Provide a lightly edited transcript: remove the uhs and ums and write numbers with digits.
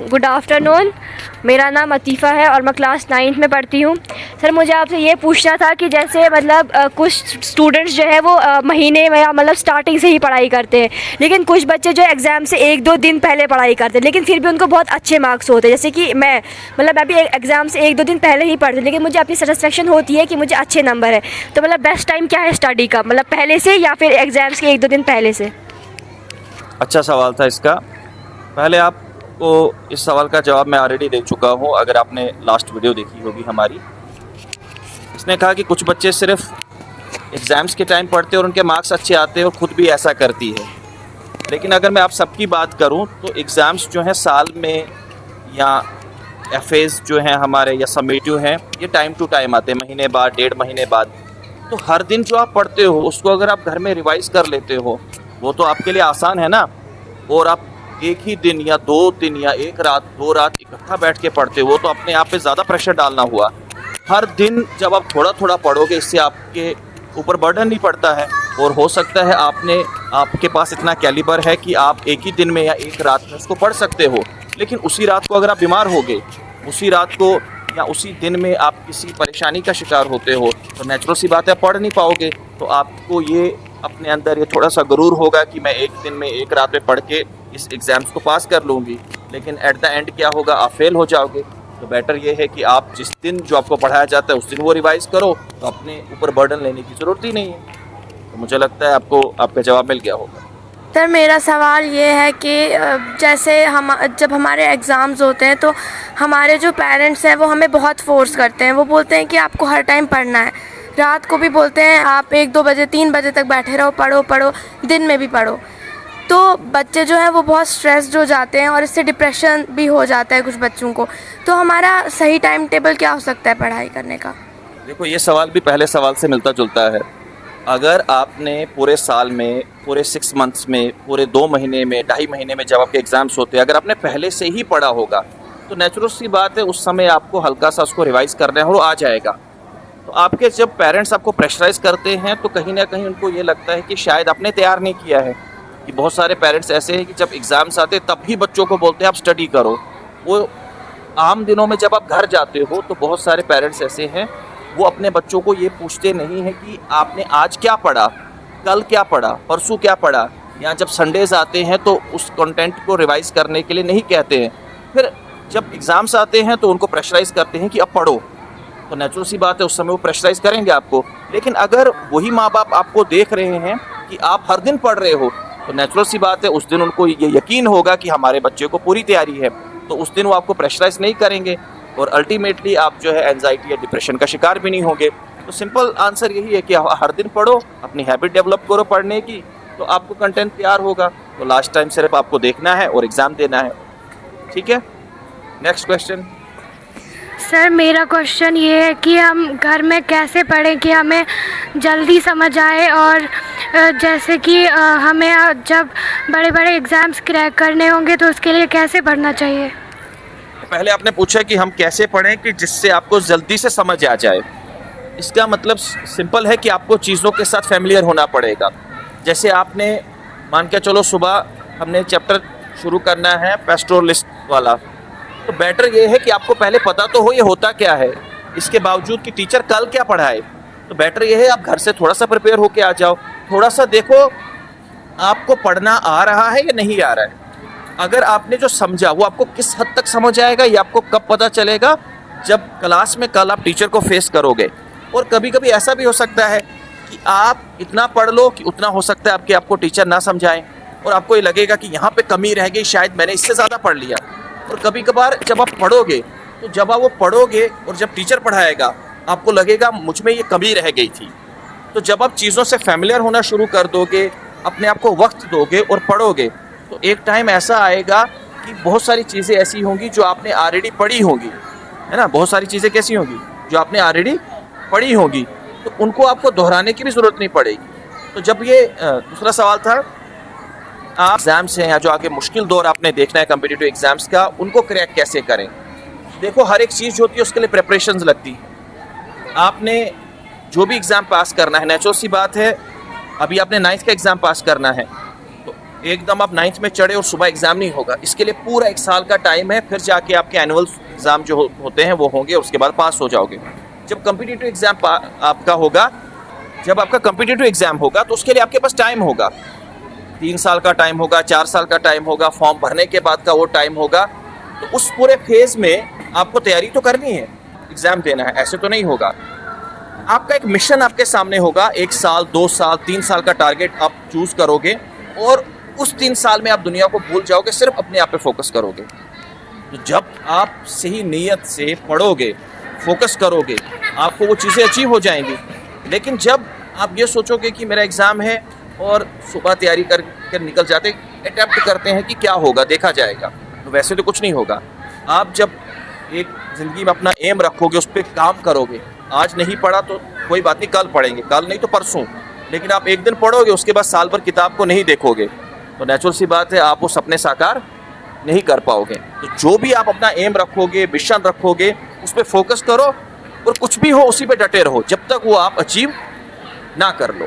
Good afternoon. मेरा नाम अतीफ़ा है और मैं क्लास 9th में पढ़ती हूँ। सर मुझे आपसे ये पूछना था कि जैसे मतलब कुछ स्टूडेंट्स जो है वो महीने में या मतलब स्टार्टिंग से ही पढ़ाई करते हैं, लेकिन कुछ बच्चे जो एग्ज़ाम से 1-2 दिन पहले पढ़ाई करते हैं, लेकिन फिर भी उनको बहुत अच्छे मार्क्स होते हैं। जैसे कि मैं भी एग्ज़ाम से 1-2 दिन पहले ही पढ़ती हूँ, लेकिन मुझे अपनी सेटिस्फेक्शन होती है कि मुझे अच्छे नंबर है। तो मतलब बेस्ट टाइम क्या है स्टडी का, मतलब पहले से या फिर एग्ज़ाम्स के 1-2 दिन पहले से? अच्छा सवाल था इसका। पहले आपको इस सवाल का जवाब मैं ऑलरेडी दे चुका हूँ, अगर आपने लास्ट वीडियो देखी होगी हमारी। इसने कहा कि कुछ बच्चे सिर्फ एग्ज़ाम्स के टाइम पढ़ते हैं और उनके मार्क्स अच्छे आते हैं और ख़ुद भी ऐसा करती है। लेकिन अगर मैं आप सबकी बात करूँ तो एग्ज़ाम्स जो हैं साल में या एफएज़ जो हैं हमारे या समेटिव हैं, ये टाइम टू टाइम आते हैं, महीने बाद, 1.5 महीने बाद। तो हर दिन जो आप पढ़ते हो उसको अगर आप घर में रिवाइज़ कर लेते हो, वो तो आपके लिए आसान है ना। और आप एक ही दिन या 2 दिन या 1 रात 2 रात इकट्ठा बैठ के पढ़ते हो, तो अपने आप पे ज़्यादा प्रेशर डालना हुआ। हर दिन जब आप थोड़ा थोड़ा पढ़ोगे, इससे आपके ऊपर बर्डन नहीं पड़ता है। और हो सकता है आपके पास इतना कैलिबर है कि आप एक ही दिन में या 1 रात में उसको पढ़ सकते हो। लेकिन उसी रात को अगर आप बीमार हो गए, उसी रात को या उसी दिन में आप किसी परेशानी का शिकार होते हो, तो नेचुरल सी बात है पढ़ नहीं पाओगे। तो आपको ये अपने अंदर ये थोड़ा सा गुरूर होगा कि मैं एक दिन में 1 रात में पढ़ के इस एग्ज़ाम्स को पास कर लूँगी। लेकिन एट द एंड क्या होगा, आप फेल हो जाओगे। तो बेटर ये है कि आप जिस दिन जो आपको पढ़ाया जाता है उस दिन वो रिवाइज़ करो, तो अपने ऊपर बर्डन लेने की ज़रूरत ही नहीं है। तो मुझे लगता है आपको आपका जवाब मिल गया होगा। सर मेरा सवाल ये है कि जैसे जब हमारे एग्ज़ाम्स होते हैं तो हमारे जो पेरेंट्स हैं वो हमें बहुत फ़ोर्स करते हैं। वो बोलते हैं कि आपको हर टाइम पढ़ना है, रात को भी बोलते हैं आप 1-2 बजे 3 बजे तक बैठे रहो, पढ़ो पढ़ो, दिन में भी पढ़ो। तो बच्चे जो हैं वो बहुत स्ट्रेस्ड हो जाते हैं और इससे डिप्रेशन भी हो जाता है कुछ बच्चों को। तो हमारा सही टाइम टेबल क्या हो सकता है पढ़ाई करने का? देखो, ये सवाल भी पहले सवाल से मिलता जुलता है। अगर आपने पूरे साल में, पूरे 6 मंथ्स में, पूरे 2 महीने में, 2.5 महीने में जब आपके एग्ज़ाम्स होते हैं, अगर आपने पहले से ही पढ़ा होगा, तो नेचुरल सी बात है उस समय आपको हल्का सा उसको रिवाइज़ करना है और आ जाएगा। तो आपके जब पेरेंट्स आपको प्रेशराइज़ करते हैं तो कहीं ना कहीं उनको ये लगता है कि शायद आपने तैयार नहीं किया है। कि बहुत सारे पेरेंट्स ऐसे हैं कि जब एग्ज़ाम्स आते तब भी बच्चों को बोलते हैं आप स्टडी करो। वो आम दिनों में जब आप घर जाते हो तो बहुत सारे पेरेंट्स ऐसे हैं, वो अपने बच्चों को ये पूछते नहीं हैं कि आपने आज क्या पढ़ा, कल क्या पढ़ा, परसों क्या पढ़ा। या जब संडेज़ आते हैं तो उस कंटेंट को रिवाइज़ करने के लिए नहीं कहते हैं। फिर जब एग्ज़ाम्स आते हैं तो उनको प्रेशराइज़ करते हैं कि अब पढ़ो। तो नेचुरल सी बात है उस समय वो प्रेशराइज़ करेंगे आपको। लेकिन अगर वही माँ बाप आपको देख रहे हैं कि आप हर दिन पढ़ रहे हो, तो नेचुरल सी बात है उस दिन उनको ये यकीन होगा कि हमारे बच्चे को पूरी तैयारी है। तो उस दिन वो आपको प्रेशराइज़ नहीं करेंगे और अल्टीमेटली आप जो है एंजाइटी या डिप्रेशन का शिकार भी नहीं होंगे। तो सिंपल आंसर यही है कि हर दिन पढ़ो, अपनी हैबिट डेवलप करो पढ़ने की, तो आपको कंटेंट तैयार होगा। तो लास्ट टाइम सिर्फ आपको देखना है और एग्ज़ाम देना है। ठीक है, नेक्स्ट क्वेश्चन। सर मेरा क्वेश्चन ये है कि हम घर में कैसे पढ़ें कि हमें जल्दी समझ आए, और जैसे कि हमें जब बड़े बड़े एग्ज़ाम्स क्रैक करने होंगे तो उसके लिए कैसे पढ़ना चाहिए? पहले आपने पूछा कि हम कैसे पढ़ें कि जिससे आपको जल्दी से समझ आ जाए। इसका मतलब सिंपल है कि आपको चीज़ों के साथ फैमिलियर होना पड़ेगा। जैसे आपने मान के चलो सुबह हमने चैप्टर शुरू करना है पेस्टोरलिस्ट वाला, तो बेटर ये है कि आपको पहले पता तो हो ये होता क्या है, इसके बावजूद कि टीचर कल क्या पढ़ाए। तो बेटर ये है आप घर से थोड़ा सा प्रिपेयर होके आ जाओ, थोड़ा सा देखो आपको पढ़ना आ रहा है या नहीं आ रहा है। अगर आपने जो समझा वो आपको किस हद तक समझ आएगा ये आपको कब पता चलेगा, जब क्लास में कल आप टीचर को फेस करोगे। और कभी कभी ऐसा भी हो सकता है कि आप इतना पढ़ लो कि उतना हो सकता है आपको टीचर ना समझाएं और आपको ये लगेगा कि यहाँ पे कमी रह गई, शायद मैंने इससे ज़्यादा पढ़ लिया। और कभी कभार जब आप पढ़ोगे तो जब आप वो पढ़ोगे और जब टीचर पढ़ाएगा आपको लगेगा मुझ में ये कमी रह गई थी। तो जब आप चीज़ों से फैमिलियर होना शुरू कर दोगे, अपने आप को वक्त दोगे और पढ़ोगे, तो एक टाइम ऐसा आएगा कि बहुत सारी चीज़ें ऐसी होंगी जो आपने ऑलरेडी पढ़ी होंगी, है ना। बहुत सारी चीज़ें कैसी होंगी जो आपने ऑलरेडी पढ़ी होंगी, तो उनको आपको दोहराने की भी ज़रूरत नहीं पड़ेगी। तो जब ये दूसरा सवाल था, आप एग्ज़ाम्स हैं या जो आगे मुश्किल दौर आपने देखना है कम्पिटिटिव एग्ज़ाम्स का, उनको क्रैक कैसे करें। देखो, हर एक चीज़ होती है उसके लिए प्रिपरेशंस लगती है। आपने जो भी एग्ज़ाम पास करना है, नेचुरल सी बात है, अभी आपने 9th का एग्ज़ाम पास करना है, तो एकदम आप 9th में चढ़े और सुबह एग्ज़ाम नहीं होगा। इसके लिए पूरा 1 साल का टाइम है, फिर जाके आपके एनुअल एग्ज़ाम जो होते हैं वो होंगे, उसके बाद पास हो जाओगे। जब कॉम्पिटिटिव एग्ज़ाम आपका होगा, जब आपका कॉम्पिटिटिव एग्ज़ाम होगा तो उसके लिए आपके पास टाइम होगा, 3 साल का टाइम होगा, 4 साल का टाइम होगा, फॉर्म भरने के बाद का वो टाइम होगा। तो उस पूरे फेज़ में आपको तैयारी तो करनी है, एग्ज़ाम देना है, ऐसे तो नहीं होगा। आपका एक मिशन आपके सामने होगा, 1 साल, 2 साल, 3 साल का टारगेट आप चूज़ करोगे और उस 3 साल में आप दुनिया को भूल जाओगे, सिर्फ अपने आप पे फोकस करोगे। तो जब आप सही नीयत से पढ़ोगे, फोकस करोगे, आपको वो चीज़ें अचीव हो जाएंगी। लेकिन जब आप ये सोचोगे कि मेरा एग्ज़ाम है और सुबह तैयारी कर निकल जाते, अटेम्प्ट करते हैं कि क्या होगा, देखा जाएगा, तो वैसे तो कुछ नहीं होगा। आप जब एक ज़िंदगी में अपना एम रखोगे, उस पर काम करोगे, आज नहीं पढ़ा तो कोई बात नहीं, कल पढ़ेंगे, कल नहीं तो परसों, लेकिन आप एक दिन पढ़ोगे, उसके बाद साल भर किताब को नहीं देखोगे, तो नेचुरल सी बात है आप वो सपने साकार नहीं कर पाओगे। तो जो भी आप अपना एम रखोगे, मिशन रखोगे, उस पर फोकस करो और कुछ भी हो उसी पे डटे रहो, जब तक वो आप अचीव ना कर लो।